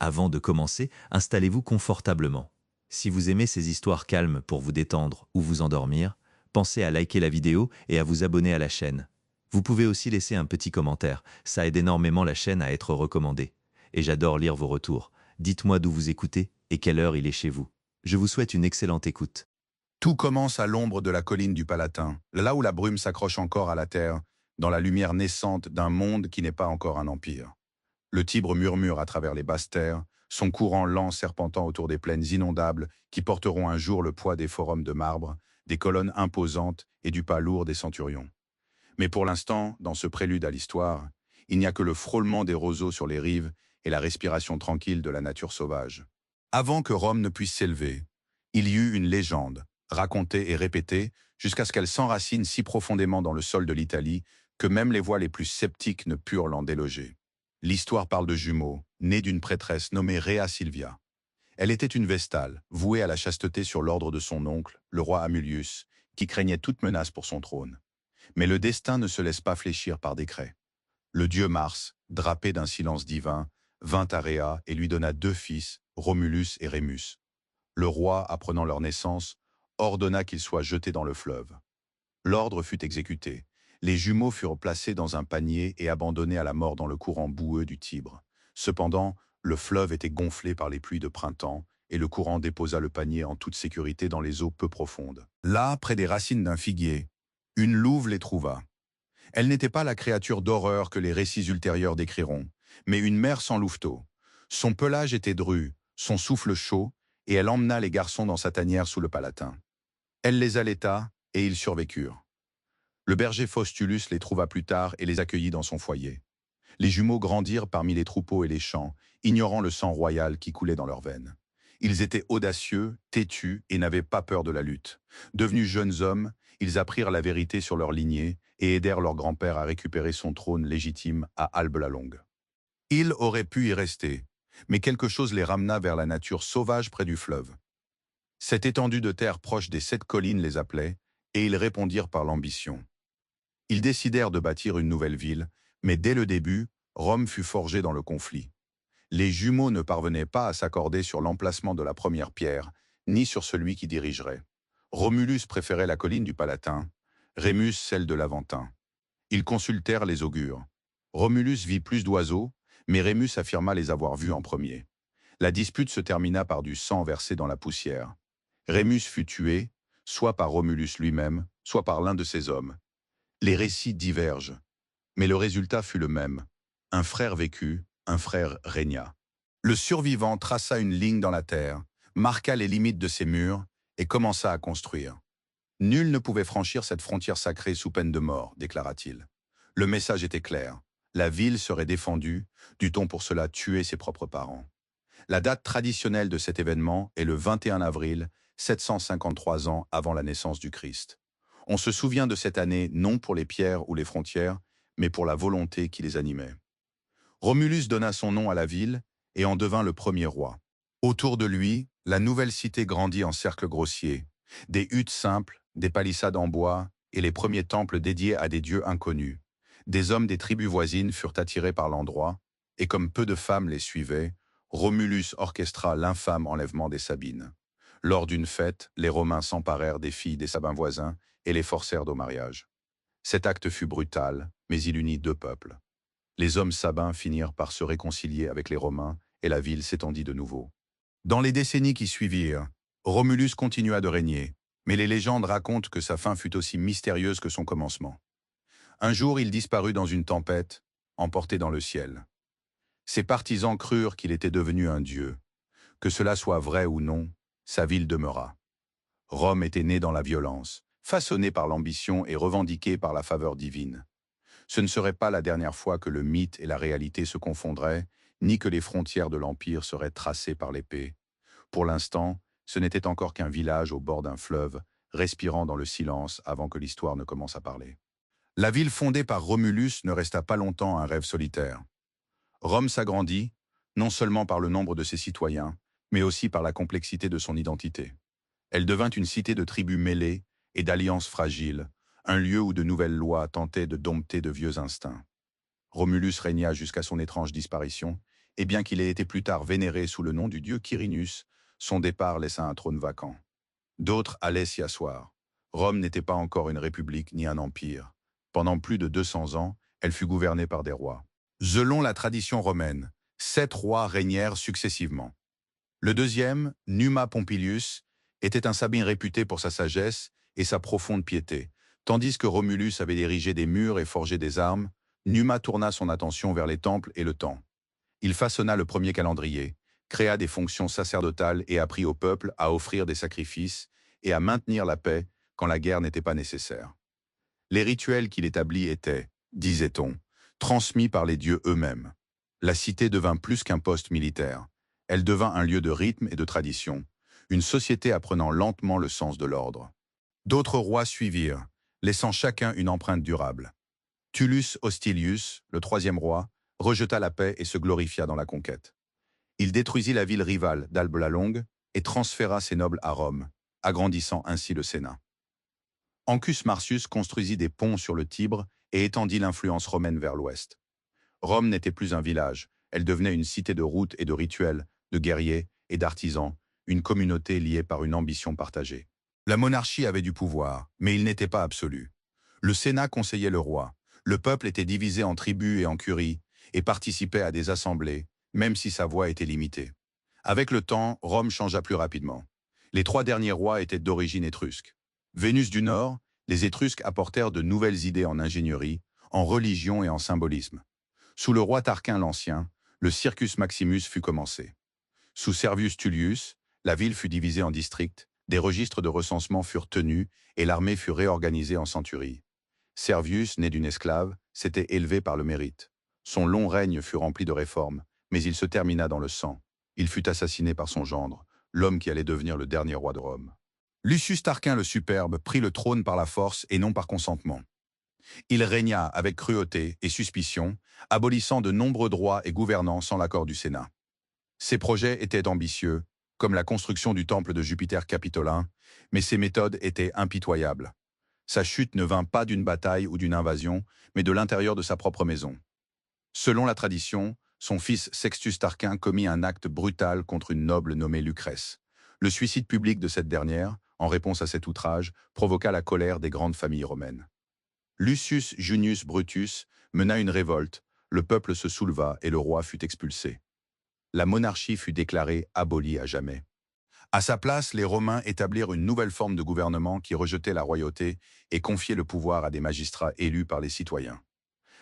Avant de commencer, installez-vous confortablement. Si vous aimez ces histoires calmes pour vous détendre ou vous endormir, pensez à liker la vidéo et à vous abonner à la chaîne. Vous pouvez aussi laisser un petit commentaire, ça aide énormément la chaîne à être recommandée. Et j'adore lire vos retours. Dites-moi d'où vous écoutez et quelle heure il est chez vous. Je vous souhaite une excellente écoute. Tout commence à l'ombre de la colline du Palatin, là où la brume s'accroche encore à la terre, dans la lumière naissante d'un monde qui n'est pas encore un empire. Le Tibre murmure à travers les basses terres, son courant lent serpentant autour des plaines inondables qui porteront un jour le poids des forums de marbre, des colonnes imposantes et du pas lourd des centurions. Mais pour l'instant, dans ce prélude à l'histoire, il n'y a que le frôlement des roseaux sur les rives et la respiration tranquille de la nature sauvage. Avant que Rome ne puisse s'élever, il y eut une légende, racontée et répétée, jusqu'à ce qu'elle s'enracine si profondément dans le sol de l'Italie que même les voix les plus sceptiques ne purent l'en déloger. L'histoire parle de jumeaux, nés d'une prêtresse nommée Rhea Silvia. Elle était une vestale, vouée à la chasteté sur l'ordre de son oncle, le roi Amulius, qui craignait toute menace pour son trône. Mais le destin ne se laisse pas fléchir par décret. Le dieu Mars, drapé d'un silence divin, vint à Rhea et lui donna deux fils, Romulus et Rémus. Le roi, apprenant leur naissance, ordonna qu'ils soient jetés dans le fleuve. L'ordre fut exécuté. Les jumeaux furent placés dans un panier et abandonnés à la mort dans le courant boueux du Tibre. Cependant, le fleuve était gonflé par les pluies de printemps et le courant déposa le panier en toute sécurité dans les eaux peu profondes. Là, près des racines d'un figuier, une louve les trouva. Elle n'était pas la créature d'horreur que les récits ultérieurs décriront, mais une mère sans louveteau. Son pelage était dru, son souffle chaud, et elle emmena les garçons dans sa tanière sous le Palatin. Elle les allaita, et ils survécurent. Le berger Faustulus les trouva plus tard et les accueillit dans son foyer. Les jumeaux grandirent parmi les troupeaux et les champs, ignorant le sang royal qui coulait dans leurs veines. Ils étaient audacieux, têtus et n'avaient pas peur de la lutte. Devenus jeunes hommes, ils apprirent la vérité sur leur lignée et aidèrent leur grand-père à récupérer son trône légitime à Albe-la-Longue. Ils auraient pu y rester, mais quelque chose les ramena vers la nature sauvage près du fleuve. Cette étendue de terre proche des 7 collines les appelait, et ils répondirent par l'ambition. Ils décidèrent de bâtir une nouvelle ville, mais dès le début, Rome fut forgée dans le conflit. Les jumeaux ne parvenaient pas à s'accorder sur l'emplacement de la première pierre, ni sur celui qui dirigerait. Romulus préférait la colline du Palatin, Rémus celle de l'Aventin. Ils consultèrent les augures. Romulus vit plus d'oiseaux, mais Rémus affirma les avoir vus en premier. La dispute se termina par du sang versé dans la poussière. Rémus fut tué, soit par Romulus lui-même, soit par l'un de ses hommes. Les récits divergent, mais le résultat fut le même. Un frère vécut, un frère régna. Le survivant traça une ligne dans la terre, marqua les limites de ses murs et commença à construire. Nul ne pouvait franchir cette frontière sacrée sous peine de mort, déclara-t-il. Le message était clair. La ville serait défendue, dut-on pour cela tuer ses propres parents. La date traditionnelle de cet événement est le 21 avril, 753 ans avant la naissance du Christ. On se souvient de cette année non pour les pierres ou les frontières, mais pour la volonté qui les animait. Romulus donna son nom à la ville et en devint le premier roi. Autour de lui, la nouvelle cité grandit en cercle grossier. Des huttes simples, des palissades en bois et les premiers temples dédiés à des dieux inconnus. Des hommes des tribus voisines furent attirés par l'endroit, et comme peu de femmes les suivaient, Romulus orchestra l'infâme enlèvement des Sabines. Lors d'une fête, les Romains s'emparèrent des filles des Sabins voisins et les forcèrent au mariage. Cet acte fut brutal, mais il unit deux peuples. Les hommes sabins finirent par se réconcilier avec les Romains et la ville s'étendit de nouveau. Dans les décennies qui suivirent, Romulus continua de régner, mais les légendes racontent que sa fin fut aussi mystérieuse que son commencement. Un jour, il disparut dans une tempête, emporté dans le ciel. Ses partisans crurent qu'il était devenu un dieu. Que cela soit vrai ou non, sa ville demeura. Rome était née dans la violence, façonnée par l'ambition et revendiquée par la faveur divine. Ce ne serait pas la dernière fois que le mythe et la réalité se confondraient, ni que les frontières de l'Empire seraient tracées par l'épée. Pour l'instant, ce n'était encore qu'un village au bord d'un fleuve, respirant dans le silence avant que l'histoire ne commence à parler. La ville fondée par Romulus ne resta pas longtemps un rêve solitaire. Rome s'agrandit, non seulement par le nombre de ses citoyens, mais aussi par la complexité de son identité. Elle devint une cité de tribus mêlées et d'alliances fragiles, un lieu où de nouvelles lois tentaient de dompter de vieux instincts. Romulus régna jusqu'à son étrange disparition, et bien qu'il ait été plus tard vénéré sous le nom du dieu Quirinus, son départ laissa un trône vacant. D'autres allaient s'y asseoir. Rome n'était pas encore une république ni un empire. Pendant plus de 200 ans, elle fut gouvernée par des rois. Selon la tradition romaine, 7 rois régnèrent successivement. Le deuxième, Numa Pompilius, était un sabin réputé pour sa sagesse et sa profonde piété. Tandis que Romulus avait érigé des murs et forgé des armes, Numa tourna son attention vers les temples et le temps. Il façonna le premier calendrier, créa des fonctions sacerdotales et apprit au peuple à offrir des sacrifices et à maintenir la paix quand la guerre n'était pas nécessaire. Les rituels qu'il établit étaient, disait-on, transmis par les dieux eux-mêmes. La cité devint plus qu'un poste militaire. Elle devint un lieu de rythme et de tradition, une société apprenant lentement le sens de l'ordre. D'autres rois suivirent, laissant chacun une empreinte durable. Tullus Hostilius, le troisième roi, rejeta la paix et se glorifia dans la conquête. Il détruisit la ville rivale d'Albe la Longue et transféra ses nobles à Rome, agrandissant ainsi le Sénat. Ancus Marcius construisit des ponts sur le Tibre et étendit l'influence romaine vers l'ouest. Rome n'était plus un village, elle devenait une cité de routes et de rituels, de guerriers et d'artisans, une communauté liée par une ambition partagée. La monarchie avait du pouvoir, mais il n'était pas absolu. Le Sénat conseillait le roi, le peuple était divisé en tribus et en curies, et participait à des assemblées, même si sa voix était limitée. Avec le temps, Rome changea plus rapidement. Les 3 derniers rois étaient d'origine étrusque. Vénus du Nord, les Étrusques apportèrent de nouvelles idées en ingénierie, en religion et en symbolisme. Sous le roi Tarquin l'Ancien, le Circus Maximus fut commencé. Sous Servius Tullius, la ville fut divisée en districts, des registres de recensement furent tenus et l'armée fut réorganisée en centuries. Servius, né d'une esclave, s'était élevé par le mérite. Son long règne fut rempli de réformes, mais il se termina dans le sang. Il fut assassiné par son gendre, l'homme qui allait devenir le dernier roi de Rome. Lucius Tarquin le Superbe prit le trône par la force et non par consentement. Il régna avec cruauté et suspicion, abolissant de nombreux droits et gouvernant sans l'accord du Sénat. Ses projets étaient ambitieux, comme la construction du temple de Jupiter capitolin, mais ses méthodes étaient impitoyables. Sa chute ne vint pas d'une bataille ou d'une invasion, mais de l'intérieur de sa propre maison. Selon la tradition, son fils Sextus Tarquin commit un acte brutal contre une noble nommée Lucrèce. Le suicide public de cette dernière, en réponse à cet outrage, provoqua la colère des grandes familles romaines. Lucius Junius Brutus mena une révolte, le peuple se souleva et le roi fut expulsé. La monarchie fut déclarée abolie à jamais. À sa place, les Romains établirent une nouvelle forme de gouvernement qui rejetait la royauté et confiait le pouvoir à des magistrats élus par les citoyens.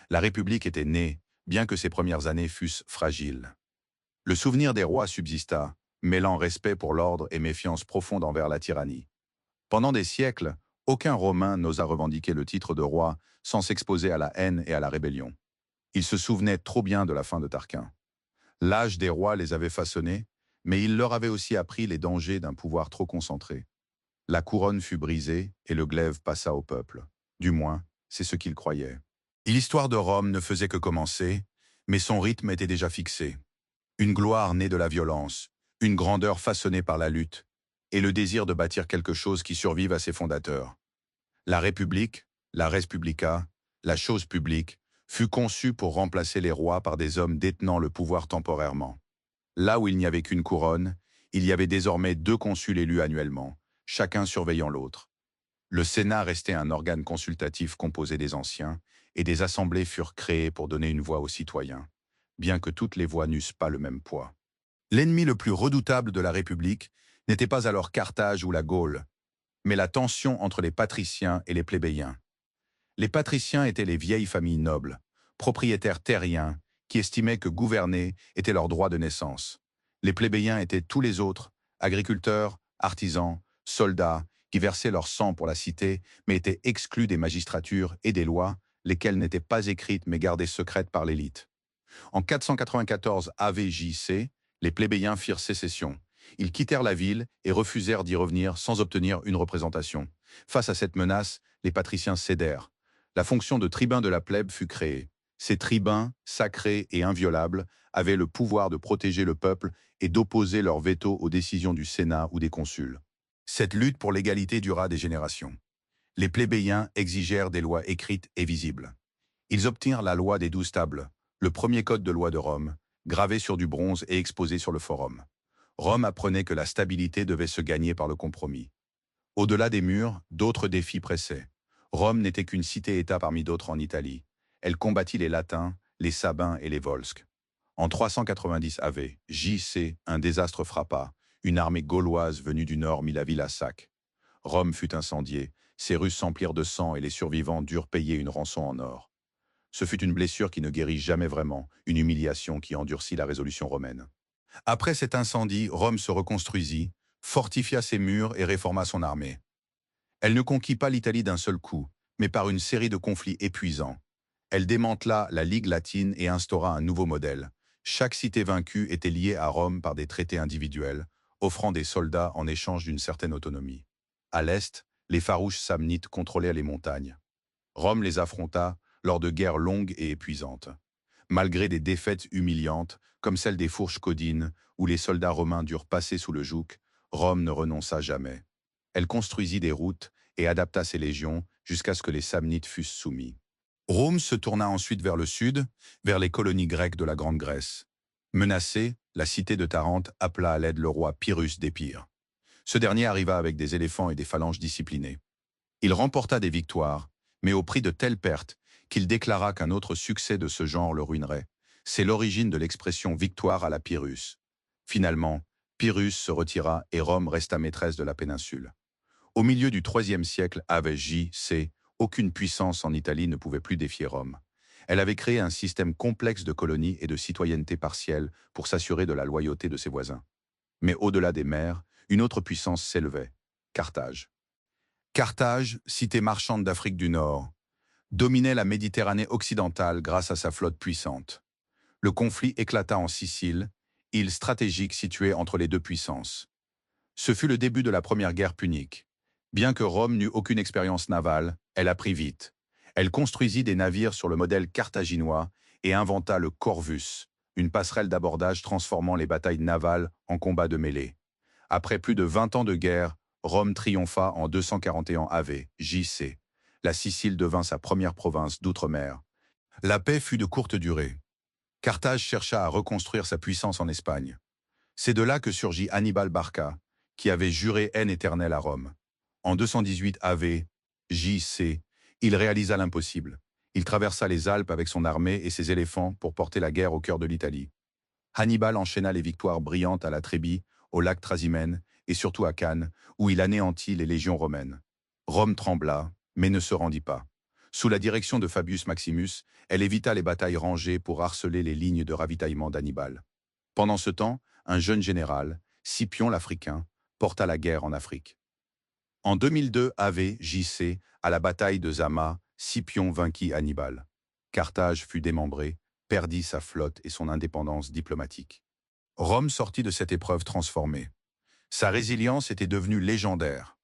La République était née, bien que ses premières années fussent fragiles. Le souvenir des rois subsista, mêlant respect pour l'ordre et méfiance profonde envers la tyrannie. Pendant des siècles, aucun Romain n'osa revendiquer le titre de roi sans s'exposer à la haine et à la rébellion. Ils se souvenaient trop bien de la fin de Tarquin. L'âge des rois les avait façonnés, mais il leur avait aussi appris les dangers d'un pouvoir trop concentré. La couronne fut brisée et le glaive passa au peuple. Du moins, c'est ce qu'ils croyaient. Et l'histoire de Rome ne faisait que commencer, mais son rythme était déjà fixé. Une gloire née de la violence, une grandeur façonnée par la lutte, et le désir de bâtir quelque chose qui survive à ses fondateurs. La République, la res publica, la chose publique, fut conçue pour remplacer les rois par des hommes détenant le pouvoir temporairement. Là où il n'y avait qu'une couronne, il y avait désormais 2 consuls élus annuellement, chacun surveillant l'autre. Le Sénat restait un organe consultatif composé des anciens, et des assemblées furent créées pour donner une voix aux citoyens, bien que toutes les voix n'eussent pas le même poids. L'ennemi le plus redoutable de la République n'était pas alors Carthage ou la Gaule, mais la tension entre les patriciens et les plébéiens. Les patriciens étaient les vieilles familles nobles, propriétaires terriens, qui estimaient que gouverner était leur droit de naissance. Les plébéiens étaient tous les autres, agriculteurs, artisans, soldats, qui versaient leur sang pour la cité, mais étaient exclus des magistratures et des lois, lesquelles n'étaient pas écrites mais gardées secrètes par l'élite. En 494 AVJC, les plébéiens firent sécession. Ils quittèrent la ville et refusèrent d'y revenir sans obtenir une représentation. Face à cette menace, les patriciens cédèrent. La fonction de tribun de la plèbe fut créée. Ces tribuns, sacrés et inviolables, avaient le pouvoir de protéger le peuple et d'opposer leur veto aux décisions du Sénat ou des consuls. Cette lutte pour l'égalité dura des générations. Les plébéiens exigèrent des lois écrites et visibles. Ils obtinrent la loi des 12 tables, le premier code de loi de Rome, gravés sur du bronze et exposés sur le forum. Rome apprenait que la stabilité devait se gagner par le compromis. Au-delà des murs, d'autres défis pressaient. Rome n'était qu'une cité-État parmi d'autres en Italie. Elle combattit les Latins, les Sabins et les Volsques. En 390 AV, J.C., un désastre frappa. Une armée gauloise venue du nord mit la ville à sac. Rome fut incendiée, ses rues s'emplirent de sang et les survivants durent payer une rançon en or. Ce fut une blessure qui ne guérit jamais vraiment, une humiliation qui endurcit la résolution romaine. Après cet incendie, Rome se reconstruisit, fortifia ses murs et réforma son armée. Elle ne conquit pas l'Italie d'un seul coup, mais par une série de conflits épuisants. Elle démantela la Ligue latine et instaura un nouveau modèle. Chaque cité vaincue était liée à Rome par des traités individuels, offrant des soldats en échange d'une certaine autonomie. À l'est, les farouches samnites contrôlèrent les montagnes. Rome les affronta lors de guerres longues et épuisantes. Malgré des défaites humiliantes, comme celle des Fourches Caudines, où les soldats romains durent passer sous le joug, Rome ne renonça jamais. Elle construisit des routes et adapta ses légions jusqu'à ce que les Samnites fussent soumis. Rome se tourna ensuite vers le sud, vers les colonies grecques de la Grande Grèce. Menacée, la cité de Tarente appela à l'aide le roi Pyrrhus d'Épire. Ce dernier arriva avec des éléphants et des phalanges disciplinées. Il remporta des victoires, mais au prix de telles pertes qu'il déclara qu'un autre succès de ce genre le ruinerait. C'est l'origine de l'expression « victoire à la Pyrrhus ». Finalement, Pyrrhus se retira et Rome resta maîtresse de la péninsule. Au milieu du IIIe siècle, avec J.C., aucune puissance en Italie ne pouvait plus défier Rome. Elle avait créé un système complexe de colonies et de citoyenneté partielle pour s'assurer de la loyauté de ses voisins. Mais au-delà des mers, une autre puissance s'élevait, Carthage. Carthage, cité marchande d'Afrique du Nord, dominait la Méditerranée occidentale grâce à sa flotte puissante. Le conflit éclata en Sicile, île stratégique située entre les deux puissances. Ce fut le début de la première guerre punique. Bien que Rome n'eût aucune expérience navale, elle apprit vite. Elle construisit des navires sur le modèle carthaginois et inventa le corvus, une passerelle d'abordage transformant les batailles navales en combats de mêlée. Après plus de 20 ans de guerre, Rome triompha en 241 AV, J.C. La Sicile devint sa première province d'outre-mer. La paix fut de courte durée. Carthage chercha à reconstruire sa puissance en Espagne. C'est de là que surgit Hannibal Barca, qui avait juré haine éternelle à Rome. En 218 AV, J.C., il réalisa l'impossible. Il traversa les Alpes avec son armée et ses éléphants pour porter la guerre au cœur de l'Italie. Hannibal enchaîna les victoires brillantes à la Trébie, au lac Trasimène et surtout à Cannes, où il anéantit les légions romaines. Rome trembla, mais ne se rendit pas. Sous la direction de Fabius Maximus, elle évita les batailles rangées pour harceler les lignes de ravitaillement d'Hannibal. Pendant ce temps, un jeune général, Scipion l'Africain, porta la guerre en Afrique. En 2002 AV JC, à la bataille de Zama, Scipion vainquit Hannibal. Carthage fut démembrée, perdit sa flotte et son indépendance diplomatique. Rome sortit de cette épreuve transformée. Sa résilience était devenue légendaire.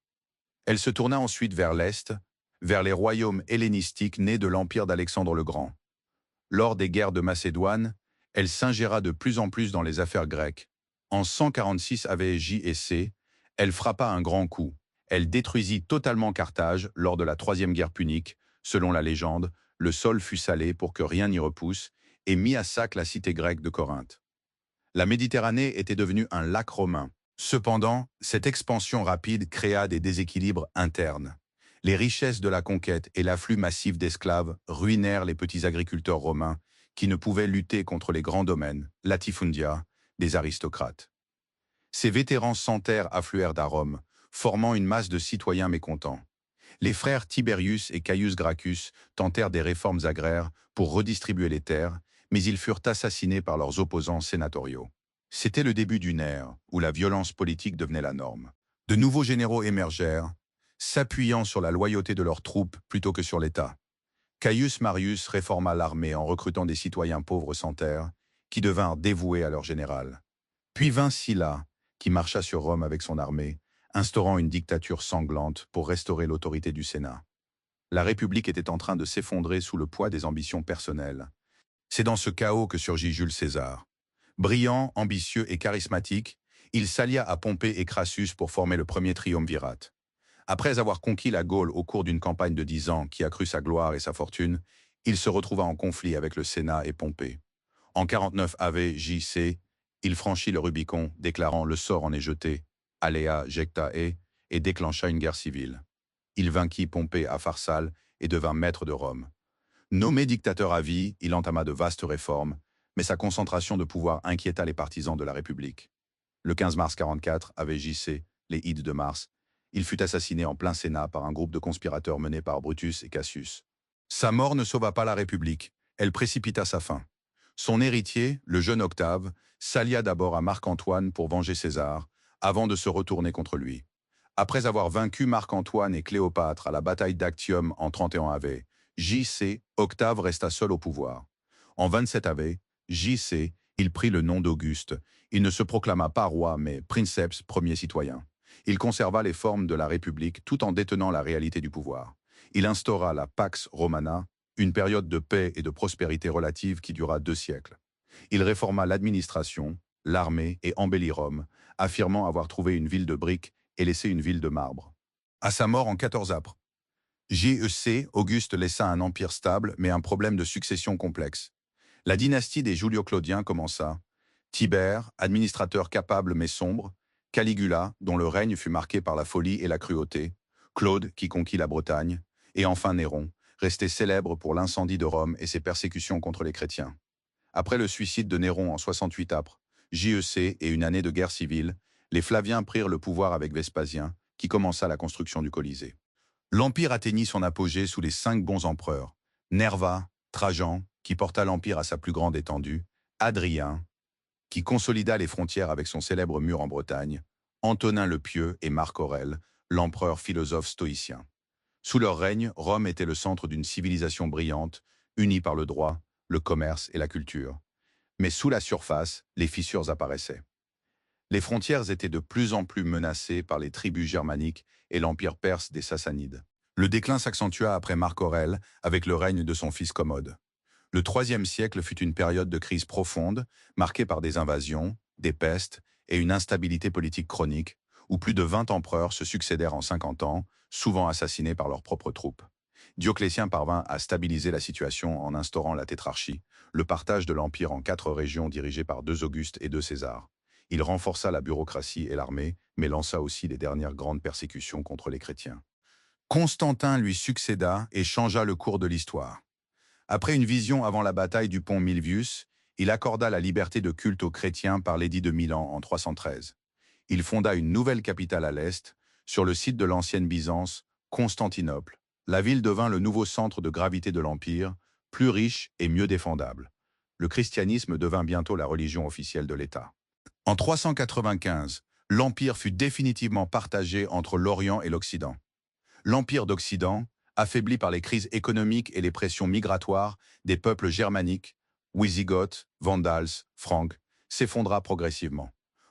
Elle se tourna ensuite vers l'Est, vers les royaumes hellénistiques nés de l'empire d'Alexandre le Grand. Lors des guerres de Macédoine, elle s'ingéra de plus en plus dans les affaires grecques. En 146 AV J.C., elle frappa un grand coup. Elle détruisit totalement Carthage lors de la Troisième Guerre punique. Selon la légende, le sol fut salé pour que rien n'y repousse et mit à sac la cité grecque de Corinthe. La Méditerranée était devenue un lac romain. Cependant, cette expansion rapide créa des déséquilibres internes. Les richesses de la conquête et l'afflux massif d'esclaves ruinèrent les petits agriculteurs romains qui ne pouvaient lutter contre les grands domaines, latifundia, des aristocrates. Ces vétérans sans terre affluèrent à Rome, formant une masse de citoyens mécontents. Les frères Tiberius et Caius Gracchus tentèrent des réformes agraires pour redistribuer les terres, mais ils furent assassinés par leurs opposants sénatoriaux. C'était le début d'une ère où la violence politique devenait la norme. De nouveaux généraux émergèrent, s'appuyant sur la loyauté de leurs troupes plutôt que sur l'État. Caius Marius réforma l'armée en recrutant des citoyens pauvres sans terre, qui devinrent dévoués à leur général. Puis vint Sylla, qui marcha sur Rome avec son armée, instaurant une dictature sanglante pour restaurer l'autorité du Sénat. La République était en train de s'effondrer sous le poids des ambitions personnelles. C'est dans ce chaos que surgit Jules César. Brillant, ambitieux et charismatique, il s'allia à Pompée et Crassus pour former le premier triumvirat. Après avoir conquis la Gaule au cours d'une campagne de 10 ans qui accrut sa gloire et sa fortune, il se retrouva en conflit avec le Sénat et Pompée. En 49 AV JC, il franchit le Rubicon, déclarant le sort en est jeté, alea jecta et déclencha une guerre civile. Il vainquit Pompée à Pharsale et devint maître de Rome. Nommé dictateur à vie, il entama de vastes réformes, mais sa concentration de pouvoir inquiéta les partisans de la République. Le 15 mars 44, AV JC, les Ides de mars, il fut assassiné en plein Sénat par un groupe de conspirateurs menés par Brutus et Cassius. Sa mort ne sauva pas la République, elle précipita sa fin. Son héritier, le jeune Octave, s'allia d'abord à Marc-Antoine pour venger César, avant de se retourner contre lui. Après avoir vaincu Marc-Antoine et Cléopâtre à la bataille d'Actium en 31 AV, JC, Octave resta seul au pouvoir. En 27 AV, JC, il prit le nom d'Auguste. Il ne se proclama pas roi, mais princeps, premier citoyen. Il conserva les formes de la République tout en détenant la réalité du pouvoir. Il instaura la Pax Romana, une période de paix et de prospérité relative qui dura 2 siècles. Il réforma l'administration, l'armée et embellit Rome, affirmant avoir trouvé une ville de briques et laissé une ville de marbre. À sa mort en 14 Apr, JEC, Auguste laissa un empire stable mais un problème de succession complexe. La dynastie des Julio-Claudiens commença. Tibère, administrateur capable mais sombre, Caligula, dont le règne fut marqué par la folie et la cruauté, Claude, qui conquit la Bretagne, et enfin Néron, resté célèbre pour l'incendie de Rome et ses persécutions contre les chrétiens. Après le suicide de Néron en 68 Apr, JEC et une année de guerre civile, les Flaviens prirent le pouvoir avec Vespasien, qui commença la construction du Colisée. L'Empire atteignit son apogée sous les 5 bons empereurs, Nerva, Trajan, qui porta l'Empire à sa plus grande étendue, Hadrien, qui consolida les frontières avec son célèbre mur en Bretagne, Antonin le Pieux et Marc Aurèle, l'empereur philosophe stoïcien. Sous leur règne, Rome était le centre d'une civilisation brillante, unie par le droit, le commerce et la culture. Mais sous la surface, les fissures apparaissaient. Les frontières étaient de plus en plus menacées par les tribus germaniques et l'empire perse des Sassanides. Le déclin s'accentua après Marc Aurèle avec le règne de son fils Commode. Le IIIe siècle fut une période de crise profonde, marquée par des invasions, des pestes et une instabilité politique chronique, où plus de 20 empereurs se succédèrent en 50 ans, souvent assassinés par leurs propres troupes. Dioclétien parvint à stabiliser la situation en instaurant la tétrarchie, le partage de l'Empire en 4 régions dirigées par 2 Augustes et 2 Césars. Il renforça la bureaucratie et l'armée, mais lança aussi les dernières grandes persécutions contre les chrétiens. Constantin lui succéda et changea le cours de l'histoire. Après une vision avant la bataille du pont Milvius, il accorda la liberté de culte aux chrétiens par l'édit de Milan en 313. Il fonda une nouvelle capitale à l'est, sur le site de l'ancienne Byzance, Constantinople. La ville devint le nouveau centre de gravité de l'Empire, plus riche et mieux défendable. Le christianisme devint bientôt la religion officielle de l'État. En 395, l'Empire fut définitivement partagé entre l'Orient et l'Occident. L'Empire d'Occident, affaibli par les crises économiques et les pressions migratoires des peuples germaniques, Wisigoths, Vandals, Franques, s'effondra progressivement.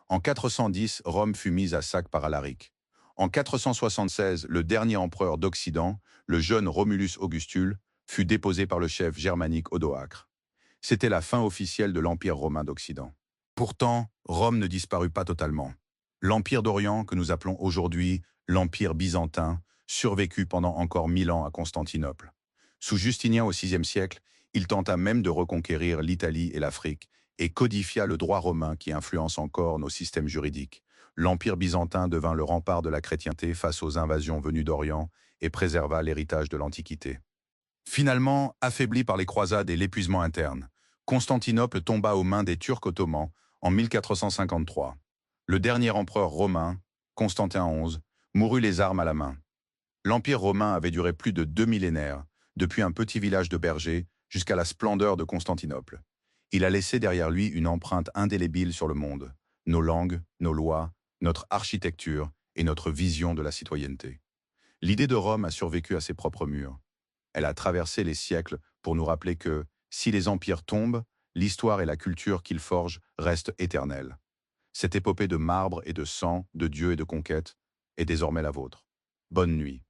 En 410, Rome fut mise à sac par Alaric. En 476, le dernier empereur d'Occident, le jeune Romulus Augustule, fut déposé par le chef germanique Odoacre. C'était la fin officielle de l'Empire romain d'Occident. Pourtant, Rome ne disparut pas totalement. L'Empire d'Orient, que nous appelons aujourd'hui l'Empire byzantin, survécut pendant encore 1000 ans à Constantinople. Sous Justinien au VIe siècle, il tenta même de reconquérir l'Italie et l'Afrique et codifia le droit romain qui influence encore nos systèmes juridiques. L'Empire byzantin devint le rempart de la chrétienté face aux invasions venues d'Orient et préserva l'héritage de l'Antiquité. Finalement, affaibli par les croisades et l'épuisement interne, Constantinople tomba aux mains des Turcs ottomans en 1453. Le dernier empereur romain, Constantin XI, mourut les armes à la main. L'Empire romain avait duré plus de 2 millénaires, depuis un petit village de bergers jusqu'à la splendeur de Constantinople. Il a laissé derrière lui une empreinte indélébile sur le monde, nos langues, nos lois, notre architecture et notre vision de la citoyenneté. L'idée de Rome a survécu à ses propres murs. Elle a traversé les siècles pour nous rappeler que, si les empires tombent, l'histoire et la culture qu'ils forgent restent éternelles. Cette épopée de marbre et de sang, de Dieu et de conquête, est désormais la vôtre. Bonne nuit.